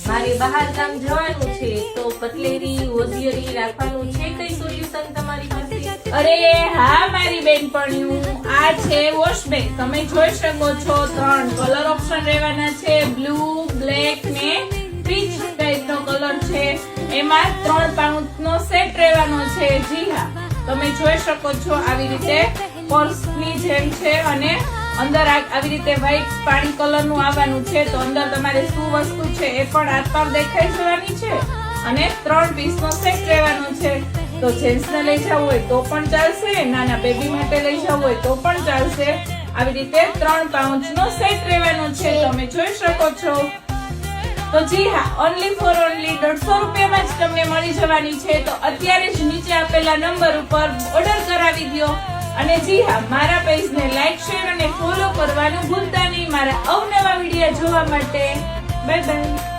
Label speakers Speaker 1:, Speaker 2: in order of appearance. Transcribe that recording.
Speaker 1: મારે બહાર ગામ જવાનું છે તો કટલેરી હોશિયારી રાખવાનું છે કઈ સોલ્યુશન તમારી પાસે?
Speaker 2: અરે હા મારી બેનપણીઓ, આ છે વોશ બેગ. તમે જોઈ શકો છો 3 કલર ઓપ્શન રહેવાના છે, બ્લુ, બ્લેક ને પીચ ટાઈપ નો કલર છે. એમાં 3 પાઉચનો સેટ રહેવાનો છે. જી હા, તમે જોઈ શકો છો આવી રીતે પર્સની જેમ છે અને અંદર આવી રીતે વ્હાઈટ પાણી કલર નું આવવાનું છે. તો અંદર તમારે શું વસ્તુ છે એ પણ આર-પાર દેખાઈ જવાની છે અને 3 પીસ નો સેટ રહેવાનો છે. તો જેન્ટ્સ ને લઈ જવું હોય તો પણ ચાલશે, નાના બેબી માટે લઈ જવું હોય તો પણ ચાલશે. આવી રીતે 3 પાઉચ નો સેટ રહેવાનો છે, તમે જોઈ શકો છો. તો જી હા, ઓનલી ફોર ઓનલી 150 રૂપિયામાં જ તમને મળી જવાની છે. તો અત્યારે જ નીચે આપેલા નંબર ઉપર ઓર્ડર કરાવી દો. અને જી હા, મારા પેજને લાઈક, શેર અને ફોલો કરવાનું ભૂલતા નહીં મારા અવનવા વિડીયો જોવા માટે. Bye bye.